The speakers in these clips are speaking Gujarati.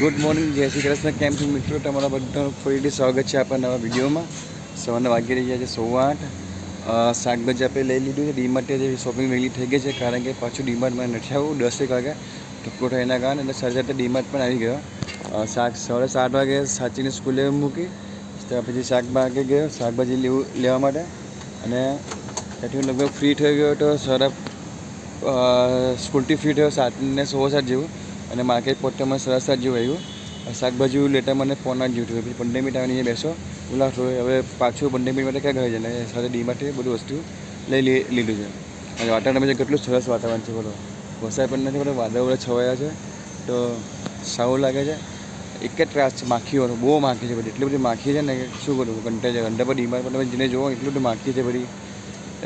ગુડ મોર્નિંગ, જય શ્રી કૃષ્ણ. કેમ છો મિત્રો? તમારા બધાનું ફરીથી સ્વાગત છે આપણા નવા વિડીયોમાં. સવારના વાગી રહ્યા છે 8:15. શાકભાજી આપણે લઈ લીધું છે. ડીમાર્ટે જે શોપિંગ વહેલી થઈ ગઈ છે, કારણ કે પાછું ડીમાર્ટમાં નથી આવું 10 વાગે ટપકો થાય એના કારણે. એટલે સાથે ડીમાર્ટ પણ આવી ગયો. 7:30 વાગે સાચીને સ્કૂલે મૂકી ત્યાં પછી શાકભાજી ગયો શાકભાજી લેવા માટે, અને ત્યાંથી લગભગ ફ્રી થઈ ગયો તો સ્કૂલથી ફ્રી થયો 7:15 જેવું, અને માર્કેટ પોતામાં 7:30 જેવું આવ્યું. શાકભાજી લેતા મને 5:15 જેવું થયું. પછી 15 મિનિટ આવીને બેસો ઉલાટ હોય. હવે પાછું 15 મિનિટ માટે ક્યાં ગઈ છે ને સાથે ડીમાર્ટથી બધું વસ્તુ લઈ લીધું છે. અને વાતાવરણ કેટલું સરસ વાતાવરણ છે. બોલો, વરસાદ પણ નથી, બધું વાદળ છવાયા છે તો સારું લાગે છે. એક જ ત્રાસ છે માખીઓનો, બહુ માખી છે બધી, એટલી બધી માખી છે ને કે શું કરું. ઘંટા પર ડીમાર્ટ પર તમે જેને જોવો એટલું બધું માખી છે બધી.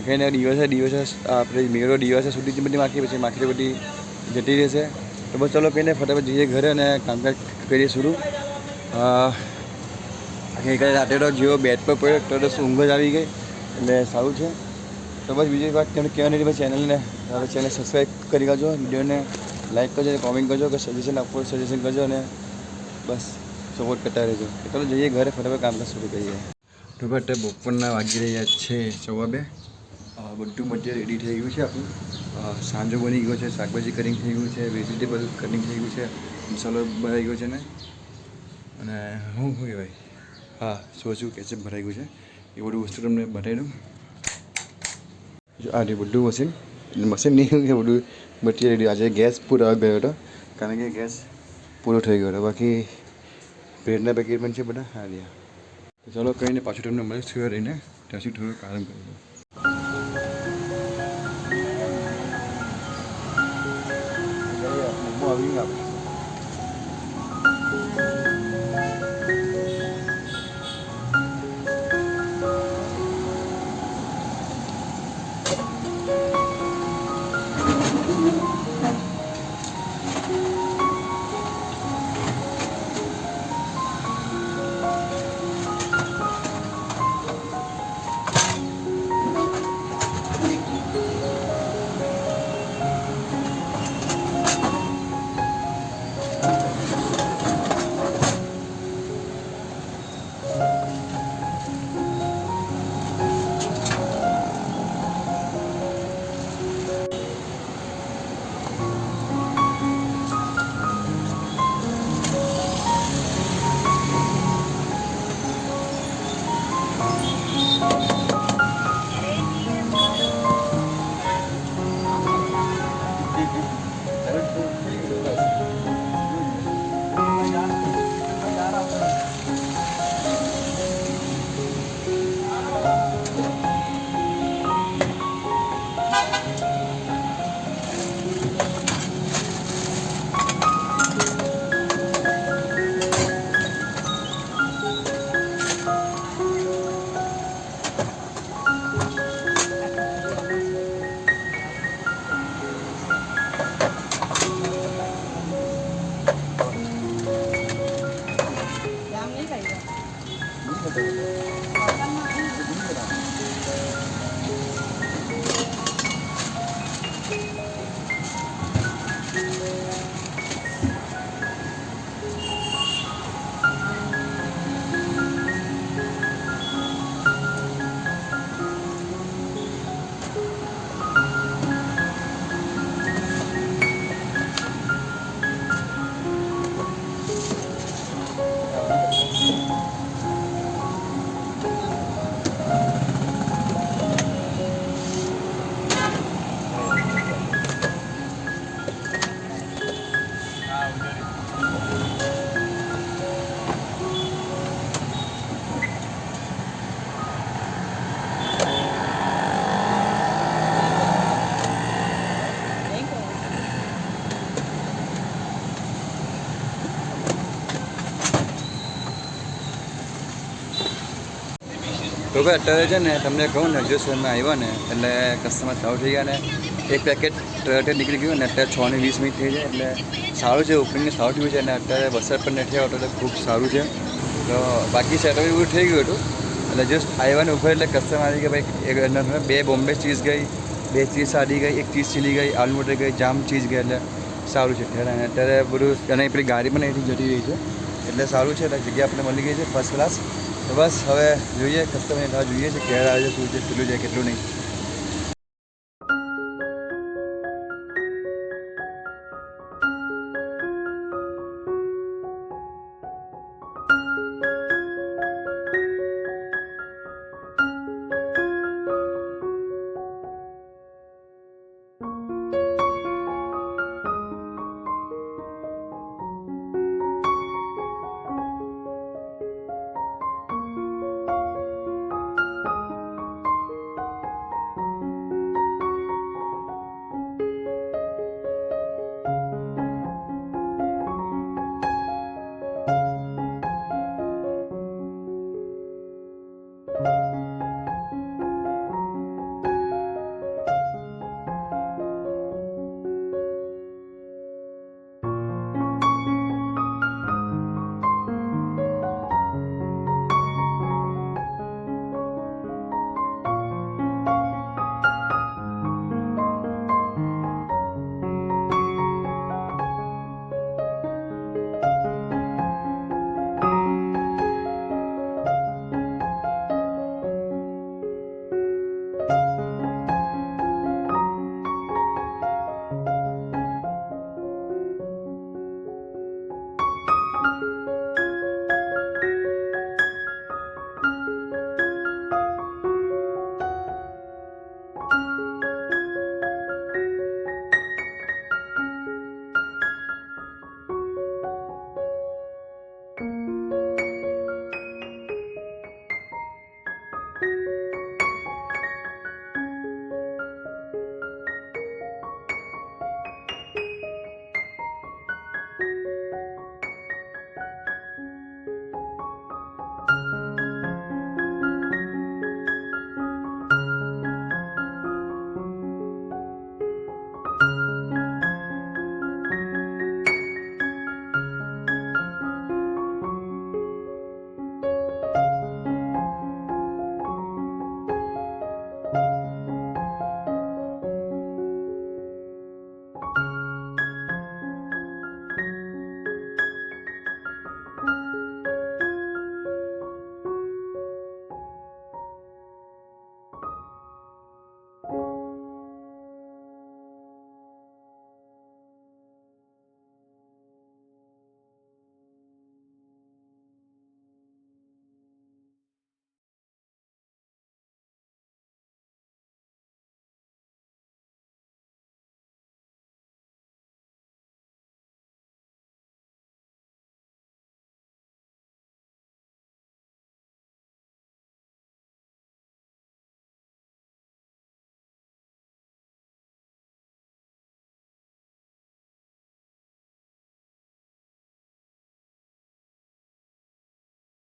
કંઈને દિવસે આપણે મેળો દિવસે સુધી બધી માખી, પછી માખી બધી જતી રહેશે. તો બસ ચાલો કહીને ફટાફટ જઈએ ઘરે અને કામકાજ કરીએ શરૂ. રાતે તો જેવો બેડ પર પડ્યો તો ઊંઘ જ આવી ગઈ, એટલે સારું છે. તો બસ બીજી વાત તમને કહેવાની હતી, ચેનલને સબસ્ક્રાઈબ કરી કરજો, વિડીયોને લાઈક કરજો, કોમેન્ટ કરજો, કે સજેશન આપવું સજેશન કરજો, અને બસ સપોર્ટ કરતા રહેજો. ચાલો જઈએ ઘરે ફટાફટ કામકાજ શરૂ કરીએ. તો અત્યારે બપોરના વાગી રહ્યા છે 2:15. બધું મટીરિયલ રેડી થઈ ગયું છે આપણું. સાંજો બની ગયો છે, શાકભાજી કટિંગ થઈ ગયું છે, વેજીટેબલ કટિંગ થઈ ગયું છે, મસાલો ભરાઈ ગયો છે ને, અને શું કહેવાય, સોસું કેચઅપ ભરાઈ ગયું છે. એ બધું વસ્તુ તમને બતાવી દઉં. જો આ બધું મશીન નહીં કે બધું મટીરિયલ રેડી. આજે ગેસ પૂરો ગયો હતો, કારણ કે ગેસ પૂરો થઈ ગયો હતો. બાકી બ્રેડના પેકેટ પણ છે બધા. રહ્યા. ચાલો કહીને પાછું તમને મળે સુવા રહીને ત્યાંથી થોડુંક આરામ કરી દઉં. આવી તો ભાઈ અત્યારે છે ને તમને કહું ને, જો શહેરમાં આવ્યા ને એટલે કસ્ટમર ચાલુ થઈ ગયા ને એક પેકેટ તરત નીકળી ગયું ને. અત્યારે 6:20 થઈ જાય, એટલે સારું છે. ઓપનિંગને સારું થયું છે, અને અત્યારે વરસાદ પણ નથી આવતો, એટલે ખૂબ સારું છે. તો બાકી સેટઅપ એવું થઈ ગયું હતું, એટલે જસ્ટ આવ્યા ને ઉપર એટલે કસ્ટમર આવી ગયા. ભાઈ 2 બોમ્બે ચીઝ ગઈ, 2 ચીઝ સાદી ગઈ, 1 ચીઝ ચીલી ગઈ, આલુ મટર ગઈ, જામ ચીઝ ગઈ, એટલે સારું છે અત્યારે. અને અત્યારે બધું અને પેલી ગાડી પણ અહીંથી જતી રહી છે એટલે સારું છે. જગ્યા આપણે મળી ગઈ છે ફર્સ્ટ ક્લાસ. તો બસ હવે જોઈએ કસ્ટમરની રાહ જોઈએ છે ક્યારે આવે છે, શું છે, કેટલું છે કેટલું નહીં.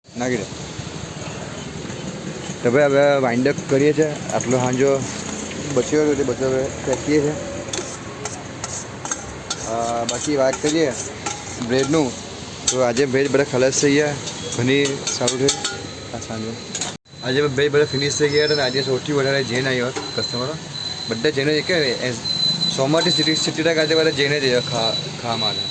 નાખી દે. તો ભાઈ હવે વાઇન્ડ અપ કરીએ છીએ. આટલો સાંજો બચ્યો હતો તે બધો હવે ફેંકીએ છીએ. બાકી વાત કરીએ બ્રેડનું તો આજે બ્રેડ બધા ખલાસ થઈ ગયા. ઘણી સારું થયું આ સાંજે. આજે બ્રેડ બધા ફિનિશ થઈ ગયા હતા. અને આજે સૌથી વધારે જૈન આવ્યો કસ્ટમરો. બધા જૈનો કે 100માંથી 70% આજે બધા જૈને જ ખાવા માટે.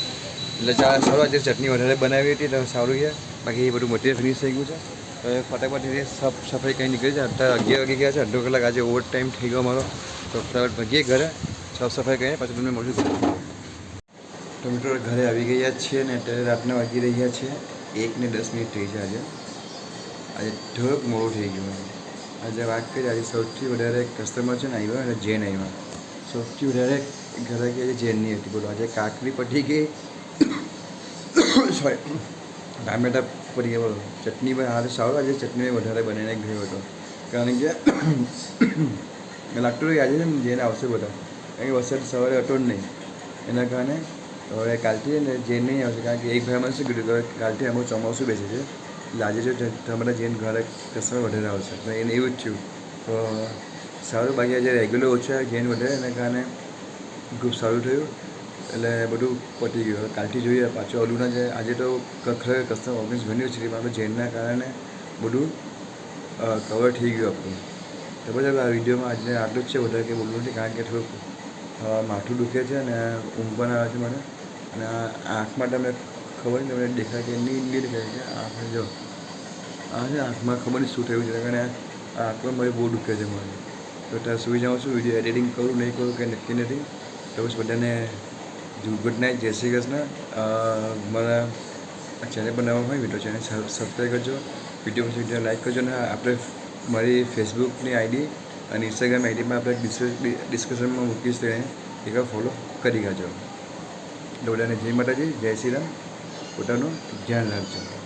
એટલે સારું આજે ચટણી વધારે બનાવી હતી તો સારું છે. બાકી એ બધું મટીરિયલ ફિનિશ થઈ ગયું છે. હવે ફટાફટ સાફ સફાઈ કંઈ નીકળી છે. અત્યારે 11 વાગી ગયા છે. અડધો કલાક આજે ઓવર ટાઈમ થઈ ગયો મારો. તો ફટાફટ ભાગીએ ઘરે સાફ સફાઈ કરીને પછી તમને મળ્યું. તો મિત્રો ઘરે આવી ગયા છીએ ને અત્યારે રાતના વાગી રહ્યા છે 1:10 થઈ છે. આજે થોડુંક મોડું થઈ ગયું. આજે વાત કરીએ આજે સૌથી વધારે કસ્ટમર છે ને આવ્યો અને જૈન આવ્યા. સૌથી વધારે ઘરે ગયા જૈનની હતી. બોલો આજે કાકડી પટી ગઈ. સોરી ટામેટા પડી ગયા. બોલો ચટણી પણ આજે સારું આજે ચટણી વધારે બનાવીને ગયો હતો. કારણ કે લાગતું હતું આજે જૈન આવશે બધા. કારણ કે વરસાદ સવારે હતો જ નહીં એના કારણે. હવે કાલથી ને જૈન નહીં આવશે. કારણ કે એક ભાઈમાં શું કીધું કે કાલથી અમારું ચોમાસું બેસે છે એટલે આજે જો તમારા જૈન ઘરે કસ્ટમર વધારે આવશે તો એને એવું જ થયું. તો સારું બાકી આજે રેગ્યુલર ઓછા જૈન વધારે એના કારણે ખૂબ સારું થયું. એટલે બધું પતી ગયું. કાલથી જોઈએ પાછું ઓલુના જે આજે તો ખરેખર કસ્ટમર ઓગણીસ ઘણી ઓછી પણ આપણે જૈનના કારણે બધું કવર થઈ ગયું આપણું. તો બધા આ વિડીયોમાં આજને આટલું જ છે. વધારે કંઈ બોલવું નથી કારણ કે થોડુંક માથું દુખે છે અને ઊંઘ પણ આવે છે મને. અને આ આંખ માટે અમને ખબર નહીં તમને દેખાય છે નહીં દેખાય છે આંખ જો આ છે આંખમાં ખબર નહીં શું થયું છે અને આ આંખમાં મારી બહુ દુખે છે મને. તો ત્યાં સુઈ જાઉં છું, વિડીયો એડિટિંગ કરું નહીં કરું કંઈ નક્કી નથી. તો બસ બધાને ગુડ નાઇટ, જય શ્રી કૃષ્ણ. મારા ચેનલ પર નવા હોય વિડીયો ચેનલ સબસ્ક્રાઈબ કરજો, વિડીયો લાઈક કરજો. અને આપણે મારી ફેસબુકની આઈડી અને ઇન્સ્ટાગ્રામ આઈડીમાં આપણે ડિસ્કશનમાં મૂકીશ તો એકવાર ફોલો કરી કાઢજો. તો બધાને જય માતાજી, જય શ્રી રામ, પોતાનું ધ્યાન રાખજો.